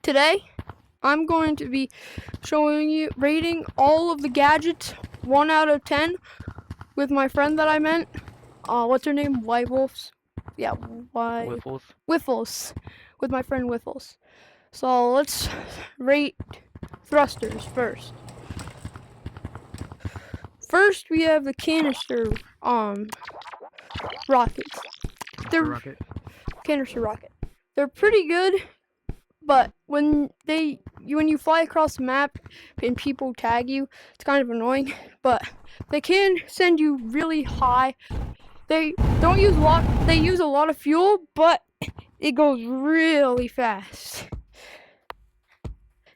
Today, I'm going to be showing you, rating all of the gadgets 1 out of 10 with my friend that I met. What's her name? White Wolves? Yeah, Wiffles. Wiffles. With my friend Wiffles. So let's rate thrusters first. First, we have the canister rockets. Canister rocket. They're pretty good, but when you fly across the map and people tag you, it's kind of annoying. But they can send you really high. They don't use a lot. They use a lot of fuel, but it goes really fast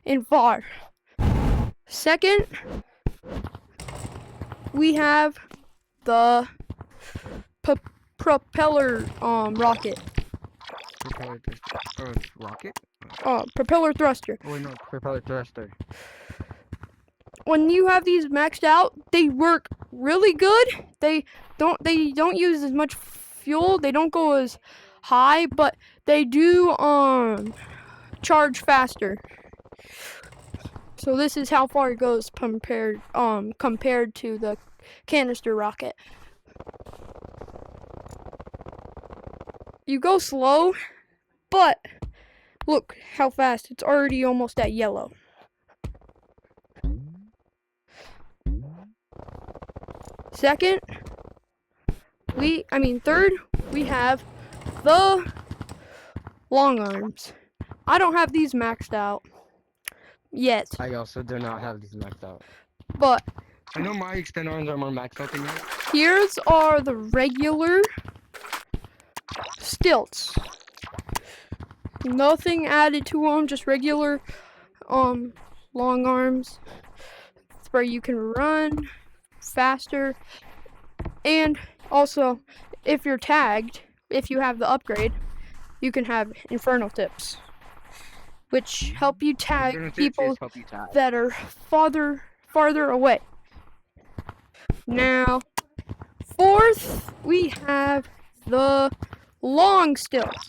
and far. Second, we have the propeller rocket. Rocket? Propeller thruster. Oh no, propeller thruster. When you have these maxed out, they work really good. They don't use as much fuel. They don't go as high, but they do charge faster. So this is how far it goes compared to the canister rocket. You go slow, but look how fast. It's already almost at yellow. Third, we have the long arms. I don't have these maxed out yet. I also do not have these maxed out. But I know my extend arms are more maxed out than yours. Here's are the regular stilts. Nothing added to them, just regular long arms. It's where you can run faster. And also, if you're tagged, if you have the upgrade, you can have Inferno tips, which help you tag people that are farther away. Now, fourth, we have the long stilts.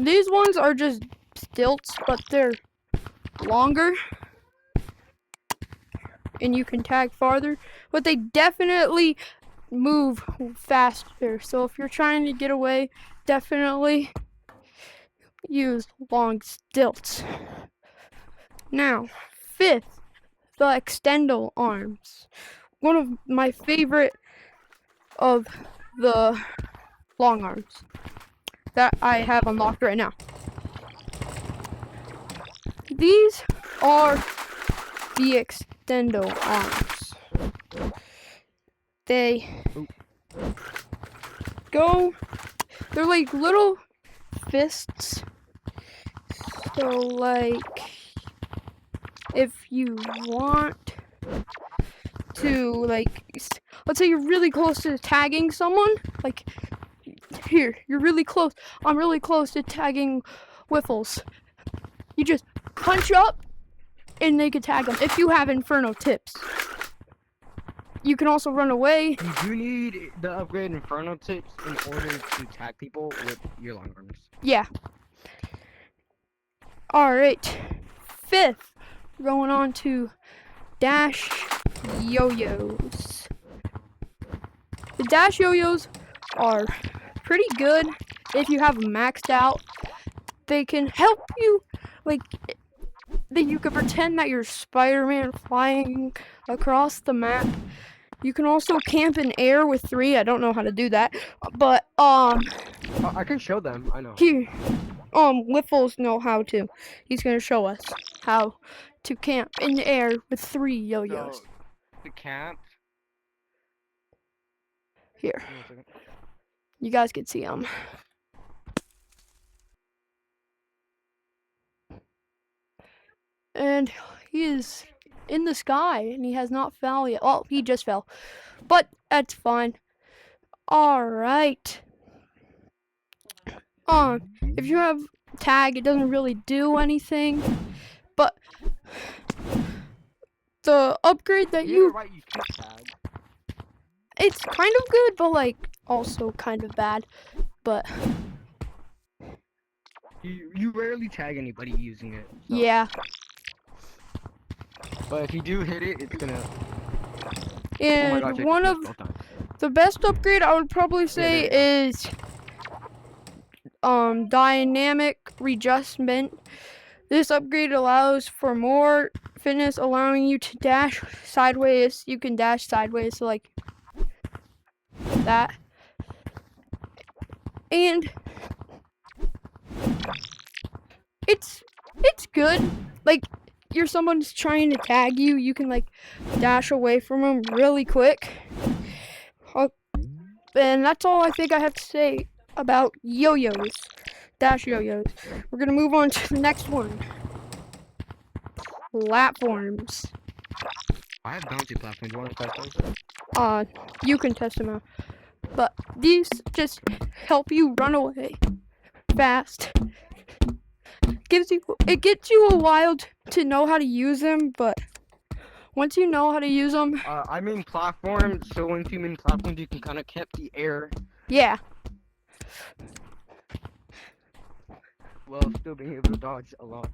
These ones are just stilts, but they're longer. And you can tag farther, but they definitely move faster. So if you're trying to get away, definitely use long stilts. Now, fifth, the extendo arms. One of my favorite of the long arms that I have unlocked right now. These are the extendo arms. They're like little fists. So like, if you want to, like, let's say you're really close to tagging someone, like here, you're really close. I'm really close to tagging Wiffles. You just punch up and they can tag them if you have Inferno tips. You can also run away. You do need the upgrade Inferno tips in order to tag people with your long arms. Yeah. Alright. Fifth, going on to dash yo-yos. The dash yo-yos are pretty good if you have them maxed out. They can help you, like, you can pretend that you're Spider-Man flying across the map. You can also camp in air with 3. I don't know how to do that, but I can show them. I know. Here, Wiffles know how to. He's gonna show us how to camp in the air with 3 yo-yos. So, the camp. Here, you guys can see him. And he is in the sky, and he has not fell yet. Well, he just fell, but that's fine. All right. If you have tag, it doesn't really do anything, but the upgrade that you keep tag. It's kind of good, but like also kind of bad. But You rarely tag anybody using it. So. Yeah. But if you do hit it, it's gonna. And Oh my gosh! I one just of missed both times. the best upgrade I would probably say is dynamic readjustment. This upgrade allows for more fitness, allowing you to dash sideways. You can dash sideways, so like that. And it's good. Like someone's trying to tag you, you can like dash away from them really quick. And that's all I think I have to say about yo-yos. Dash yo-yos. We're gonna move on to the next one. Platforms. I have bounty platforms. You want to test those? You can test them out. But these just help you run away fast. It gets you a while to know how to use them, but once you know how to use them, I mean platforms. So once you mean platforms, you can kind of keep the air. Yeah. While still being able to dodge a lot.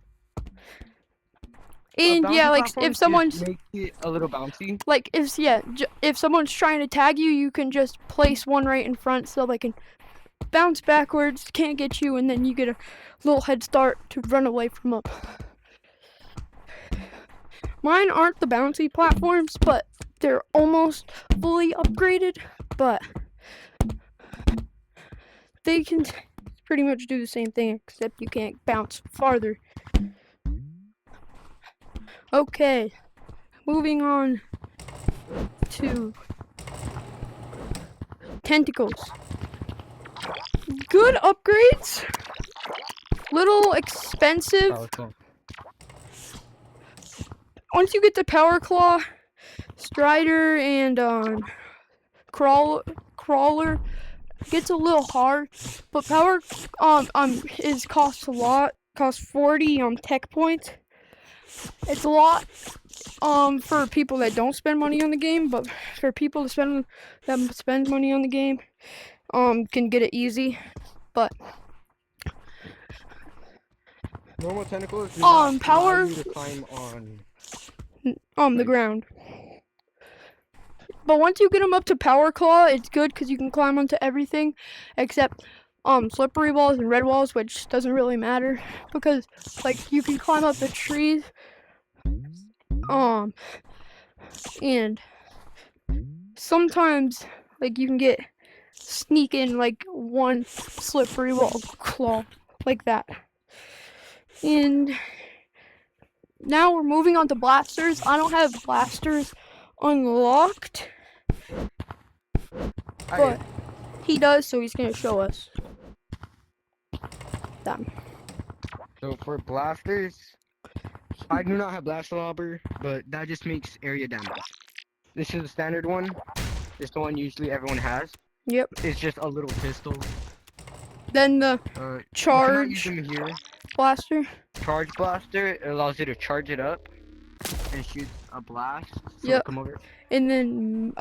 And yeah, like if someone's make it a little bouncy. Like if someone's trying to tag you, you can just place one right in front so they can bounce backwards, can't get you, and then you get a little head start to run away from them. Mine aren't the bouncy platforms, but they're almost fully upgraded, but they can pretty much do the same thing, except you can't bounce farther. Okay, moving on to tentacles. Good upgrades. Little expensive. Oh, cool. Once you get the Power Claw, Strider, and Crawler, gets a little hard. But Power costs a lot. Costs 40 tech points. It's a lot for people that don't spend money on the game, but for people that spend money on the game, can get it easy. But normal tentacles. Power you to climb on the ground. But once you get them up to Power Claw, it's good because you can climb onto everything except slippery walls and red walls, which doesn't really matter because like you can climb up the trees. And sometimes like you can sneak in like one slippery wall claw like that. And now we're moving on to blasters. I don't have blasters unlocked, but he does, so he's gonna show us them. So for blasters, I do not have blaster lobber, but that just makes area damage. This is the standard one. This is the one usually everyone has. Yep. It's just a little pistol. Then the charge here. blaster. Charge blaster, it allows you to charge it up and shoot a blast. So Yep. Come over. And then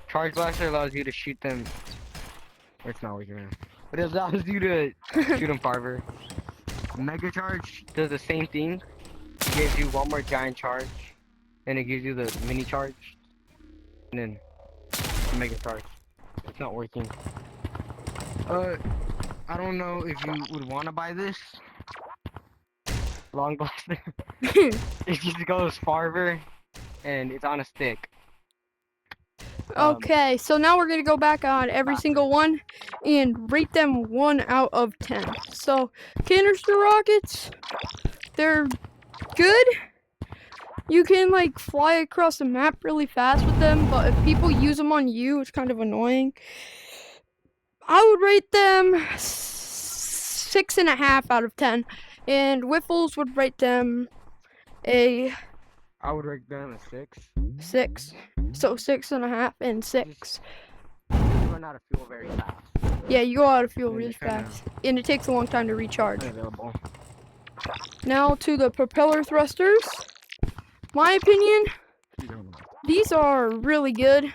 Charge blaster allows you to shoot them. It's not working now. But it allows you to shoot them farther. Mega charge does the same thing. It gives you one more giant charge, and it gives you the mini charge, and then mega charge. It's not working. I don't know if you would want to buy this. Long blaster. It just goes farther, and it's on a stick. Okay, so now we're gonna go back on every single one and rate them 1 out of 10. So canister rockets, they're good. You can like fly across the map really fast with them, but if people use them on you, it's kind of annoying. I would rate them 6.5 out of 10, and Wiffles would rate them I would rate them a 6. 6. So 6.5 and 6. You run out of fuel very fast. Yeah, you go out of fuel And really it's kinda fast, and it takes a long time to recharge. Unavailable. Now to the propeller thrusters. My opinion, these are really good.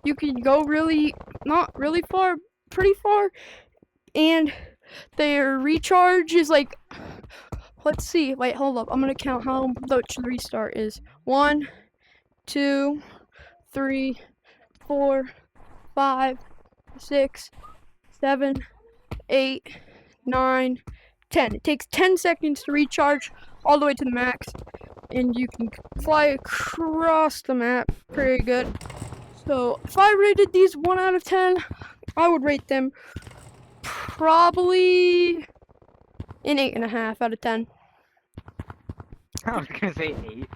You can go really not really far, pretty far, and their recharge is like, let's see, wait, hold up, I'm gonna count how much the restart is. 1, 2, 3, 4, 5, 6, 7, 8, 9, 10. It takes 10 seconds to recharge all the way to the max, and you can fly across the map pretty good. So if I rated these 1 out of 10, I would rate them probably an 8.5 out of 10. I was gonna say 8.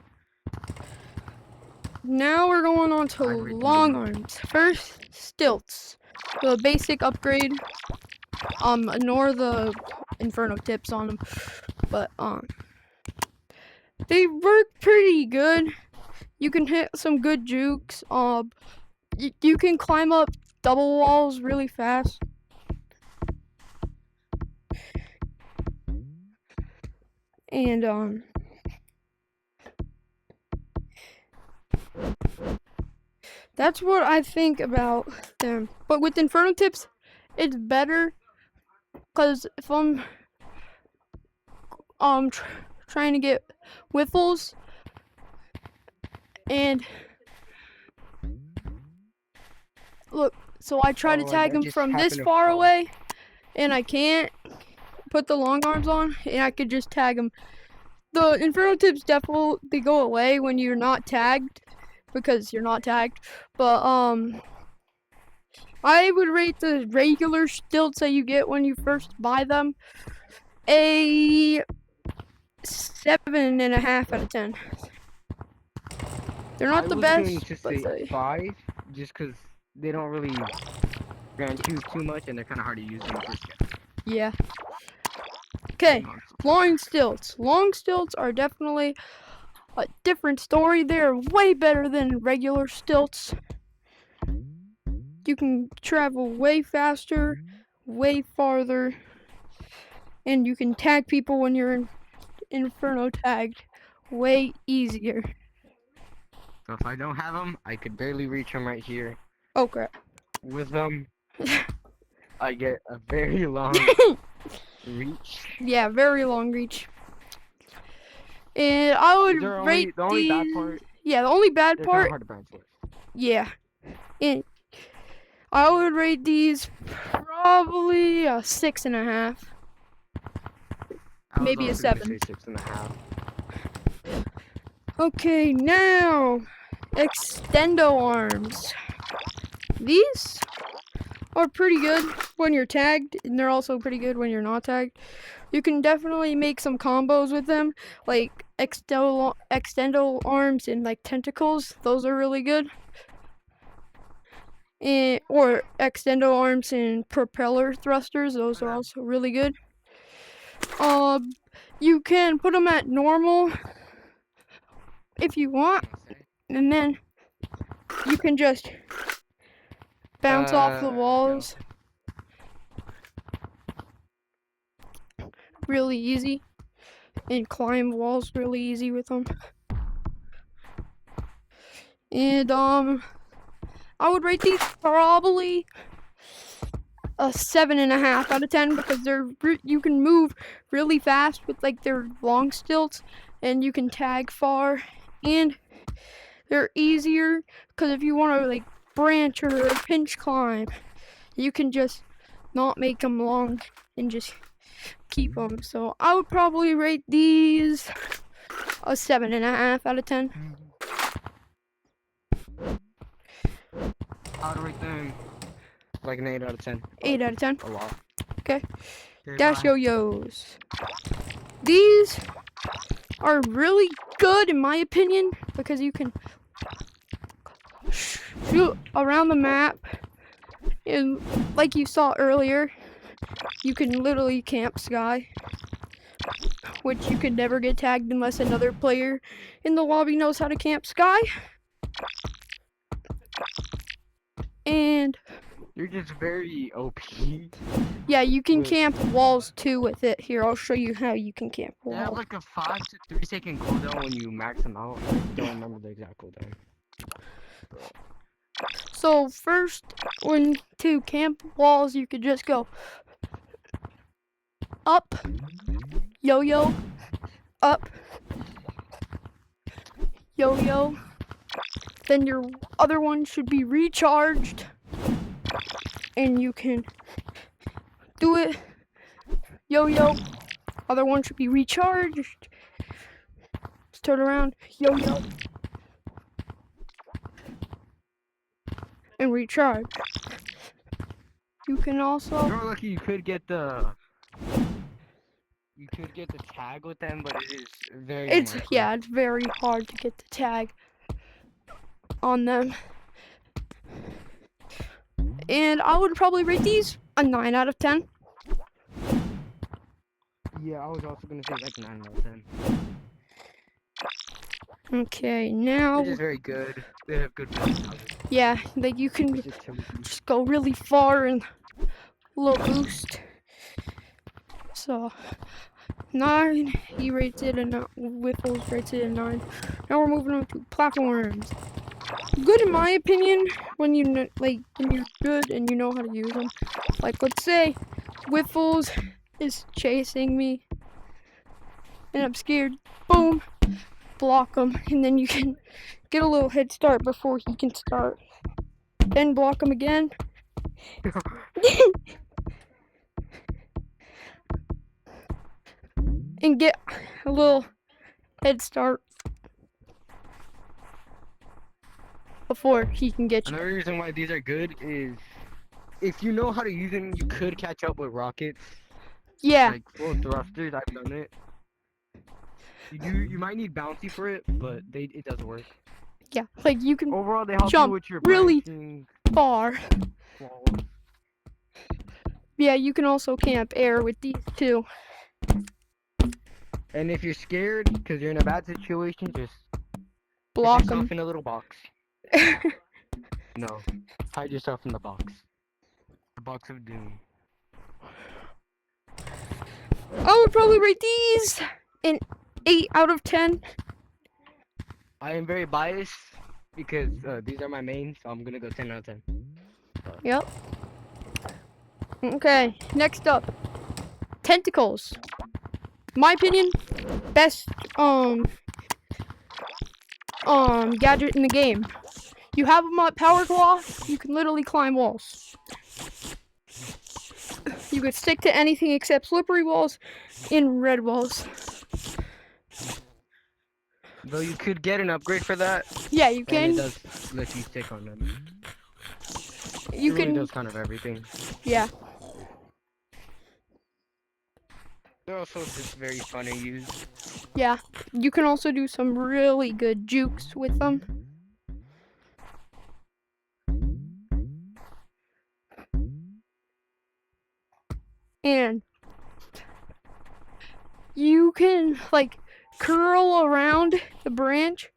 Now we're going on to I'd rate them long 9. arms. First, stilts. The basic upgrade. Ignore the inferno tips on them, but they work pretty good. You can hit some good jukes. You can climb up double walls really fast. And that's what I think about them. But with inferno tips, it's better because if I'm trying to get whiffles and look, so I try to tag them from this far away, and I can't put the long arms on, and I could just tag them. The inferno tips definitely go away when you're not tagged, because you're not tagged. But I would rate the regular stilts that you get when you first buy them a 7.5 out of 10. They're not the best. I was going to say 5, just because they don't really grant you too much, and they're kind of hard to use in the first step. Yeah. Okay, long stilts. Long stilts are definitely a different story. They're way better than regular stilts. You can travel way faster, way farther, and you can tag people when you're in inferno tagged way easier. So if I don't have them, I could barely reach them right here. Oh crap. With them, I get a very long reach. Yeah, very long reach. And I would rate the only bad part. Yeah, the only bad they're part. Hard to branch with. Yeah. And I would rate these probably a 6.5. Maybe a 7. 6.5. Okay, now extendo arms. These are pretty good when you're tagged, and they're also pretty good when you're not tagged. You can definitely make some combos with them, like extendo arms and like tentacles. Those are really good. Or extendo arms and propeller thrusters. Those are also really good. You can put them at normal if you want, and then you can just bounce off the walls. Really easy, and climb walls really easy with them. And I would rate these probably a 7.5 out of 10 because you can move really fast with like their long stilts, and you can tag far, and they're easier because if you want to like branch or pinch climb, you can just not make them long and just keep them. So I would probably rate these a 7.5 out of 10. I would rate them like an 8 out of 10. 8 out of 10. A lot. Okay. Dash yo-yos. These are really good in my opinion because you can shoot around the map, and like you saw earlier, you can literally camp sky, which you could never get tagged unless another player in the lobby knows how to camp sky. And you're just very OP. Yeah, you can camp walls too with it. Here, I'll show you how you can camp walls. They have like a 5 to 3 second cooldown when you max them out. I don't remember the exact cooldown. So first, when to camp walls, you could just go up, yo-yo, up, yo-yo. Then your other one should be recharged, and you can do it, yo-yo. Other one should be recharged. Just turn around, yo-yo, and recharge. You can also. You're lucky you could get the tag with them, but it is very unlikely. Yeah, it's very hard to get the tag on them. And I would probably rate these a 9 out of 10. Yeah, I was also gonna say like 9 out of 10. Okay, now. Which is very good. They have good boost. Yeah, like you can just go really far and a little boost. So 9, he rates it, and Whiffles rates it a 9. Now we're moving on to platforms. Good in my opinion when you when you're good and you know how to use them. Like let's say Whiffles is chasing me and I'm scared. Boom, block him, and then you can get a little head start before he can start. Then block him again. And get a little head start before he can get you. Another reason why these are good is if you know how to use them, you could catch up with rockets. Yeah. Like full thrusters, I've done it. You might need bouncy for it, but it does work. Yeah, like you can overall they help jump you with your really branching far. walls. Yeah, you can also camp air with these too. And if you're scared because you're in a bad situation, just Block hide them. yourself in a little box. No, hide yourself in the box. The box of doom. I would probably rate these an 8 out of 10. I am very biased because these are my main, so I'm gonna go 10 out of 10. Yep. Okay, next up, tentacles. My opinion, best gadget in the game. You have them at Power Claw, you can literally climb walls. You could stick to anything except slippery walls and red walls. Though you could get an upgrade for that. Yeah, you can. And it does let you stick on them. You it can. Really does kind of everything. Yeah. They're also just very fun to use. Yeah, you can also do some really good jukes with them. And you can like curl around the branch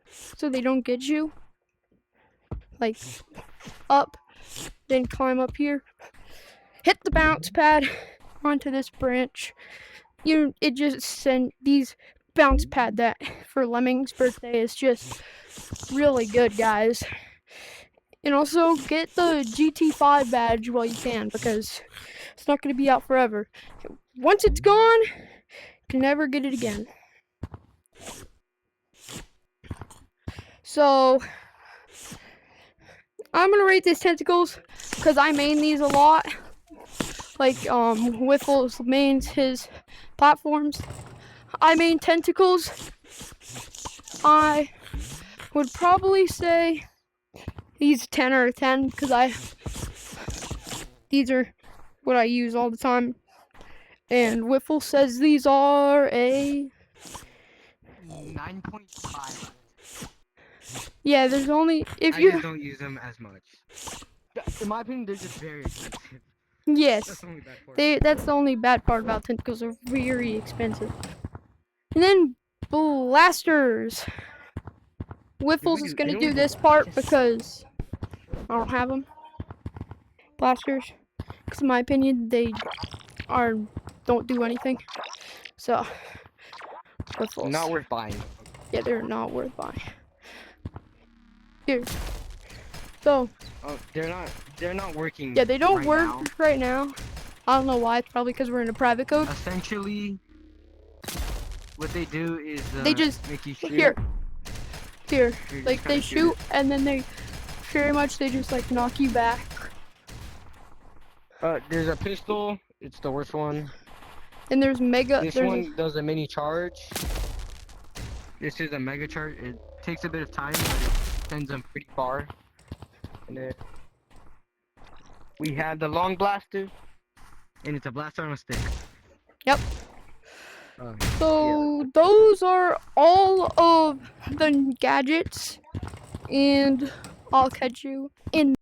so they don't get you. Like up, then climb up here. Hit the bounce pad onto this branch. It just sent these bounce pad that for Lemming's birthday is just really good, guys. And also get the GT5 badge while you can because it's not going to be out forever. Once it's gone, you can never get it again. So I'm going to rate these tentacles because I main these a lot. Like Whiffles mains his platforms. I main tentacles. I would probably say these 10 out of 10 because these are what I use all the time. And Whiffle says these are a 9.5. Yeah, there's only if I you just don't use them as much. In my opinion, they're just very expensive. Yes. That's the only bad part. That's the only bad part about tentacles. They're very expensive. And then blasters. Whiffles is gonna do this part because I don't have them. Blasters, because in my opinion they don't do anything. So Whiffles. Not worth buying. Yeah, they're not worth buying. Here. So They're not working. yeah, they don't right work now. right now. I don't know why. It's probably because we're in a private code. Essentially, what they do is They just make you shoot. here, You're like trying they to shoot it. and then they very much they just like knock you back. There's a pistol. It's the worst one. And there's mega. This one does a mini charge. This is a mega charge. It takes a bit of time, but it sends them pretty far. And then we have the long blaster, and it's a blaster on a stick. Yep. Yeah. So those are all of the gadgets, and I'll catch you in